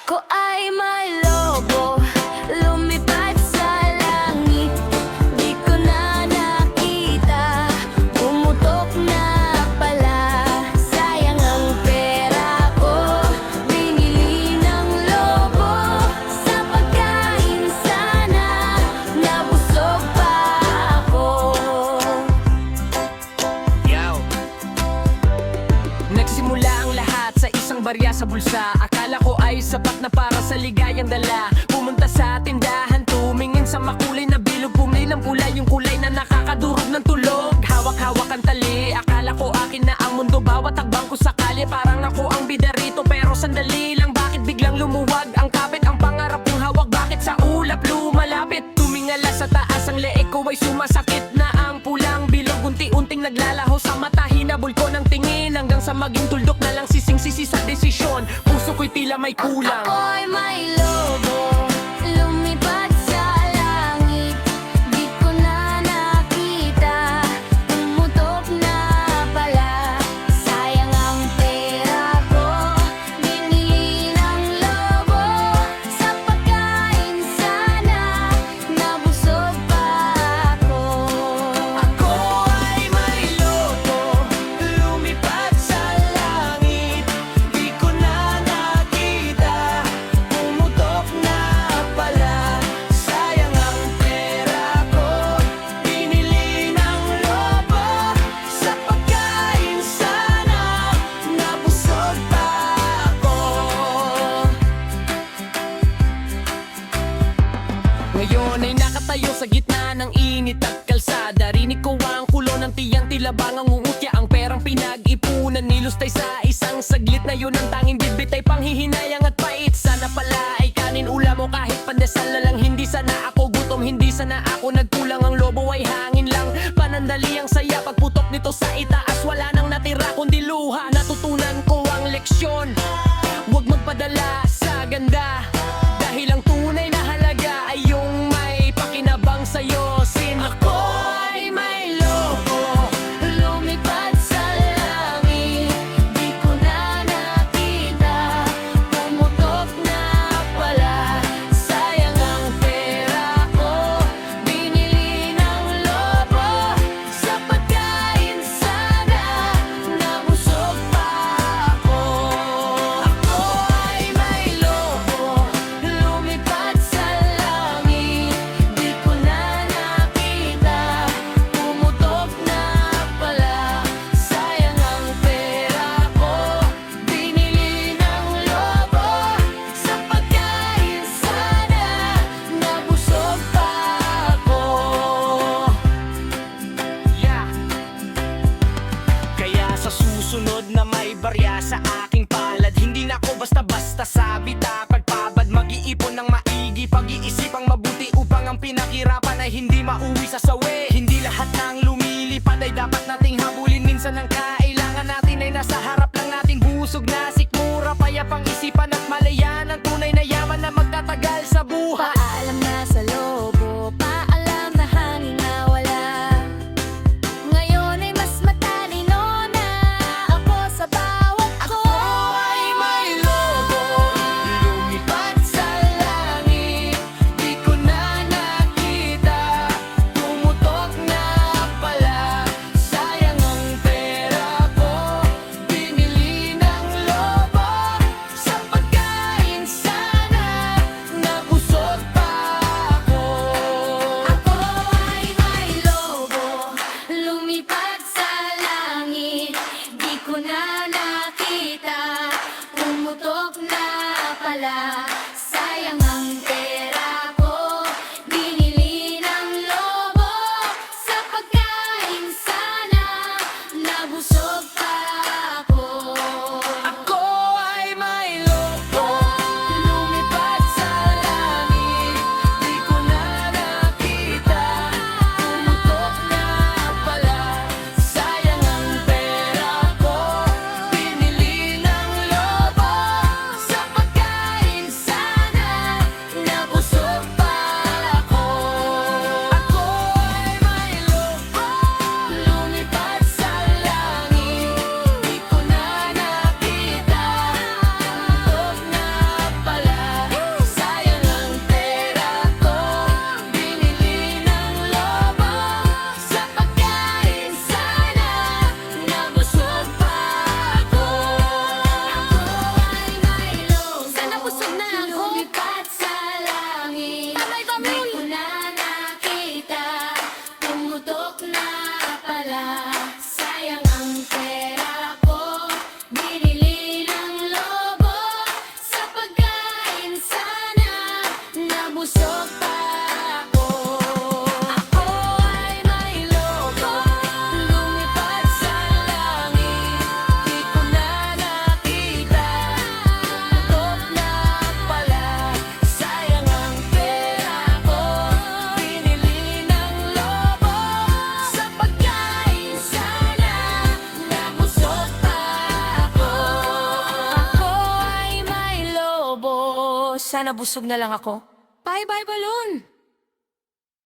Ako ay may lobo, lumipad sa langit. Di ko na nakita, pumutok na pala. Sayang ang pera ko, binili ng lobo. Sa pagkain sana, nabusog pa ako. Nagsimula ang lahat sa isang barya sa bulsa. Akala ko ay sapat na para sa ligayang dala. Pumunta sa tindahan, tumingin sa makulay na bilog. Pumilang pula yung kulay na nakakadurog ng tulog. Hawak-hawak ang tali, akala ko akin na ang mundo. Bawat takbang ko sa kalye, parang ako ang bida rito. Pero sandali lang, bakit biglang lumuwag ang kapit? Ang pangarap kong hawak, bakit sa ulap lumalapit? Tumingala sa taas, ang leeg ko ay sumasakit na. Ang pulang bilog, unti-unting naglalaho sa mata. Hinabol ko ng tingin hanggang sa maging tuldok na lang. Sising-sisi sa desisyon, puso ko'y tila may kulang. Ako ay may lobo, lumipad sa langit. Di ko na nakita, pumutok na pala. Sayang ang pera ko, binili ng lobo. Sa pagkain sana, nabusog pa ako. Ako ay may lobo, lumipad sa langit. Di ko na nakita, pumutok na pala. Sayang ang pera ko, binili ng lobo. Sa pagkain sana, nabusog pa ako. Ngayon ay nakatayo sa gitna ng init at kalsada. Rinig ko ang kulo ng tiyang tila bang ang ungutya. Ang perang pinag-ipunan nilustay sa isang saglit. Na yun ang tanging bibit ay panghihinayang at pait. Sana pala ay kanin ulam mo kahit pandesal na lang. Hindi sana ako gutom, hindi sana ako nagkulang. Ang lobo ay hangin lang, panandali ang saya. Pagputok nito sa itaas, wala nang natira kundi luha. Natutunan ko ang leksyon, huwag magpadala sa ganda. Dahil ang tunay na halaga ay yung may pakinabang sa'yo. Ako ay may lobo, Lumipad sa langit, di ko na nakita, pumutok na pala. Sayang ang pera ko, binili ng lobo. Sa pagkain sana, nabusog pa ako. Ako ay may lobo, lumipad sa langit. Di ko na nakita, pumutok na pala. Sayang ang pera ko, binili ng lobo. Sa pagkain sana, nabusog pa ako. yeah. Kaya sa susunod na may barya sa aking palad, hindi na ako basta-basta sabita. Pagpabad, mag-iipon ng maigi, pag-iisipang mabuti upang ang pinaghirapan ay hindi mauwi sa sawi. Hindi lahat ng lumilipad ay dapat nating habulin. Minsan ang kailangan natin ay nasa harap lang nating busog na sikmura. Payapang isipan at malayan ang tunay na yaman na magtatagal sa buhay. Paalam na sa lobo, paalam na hangin na wala. Ngayon ay mas matalino na ako sa bawat ko. Ay may lobo, lumipad sa langit. Di ko na nakita, pumutok na pala. Sayang ang pera ko, binili ng lobo. Sa pagkain sana, nabusog pa ako. Ako ay may lobo, lumipad sa langit. Di ko na nakita, pumutok na pala. Sayang ang pera ko, binili ng lobo. Sa pagkain sana, nabusog pa ako. Ako ay may lobo, lumipad sa langit. Di ko na nakita, pumutok na pala. Sayang ang pera ko, binili ng lobo. Sa pagkain sana, nabusog pa ako. Ako ay may lobo, lumipad sa langit. Sana busog na lang ako. Bye-bye, balon!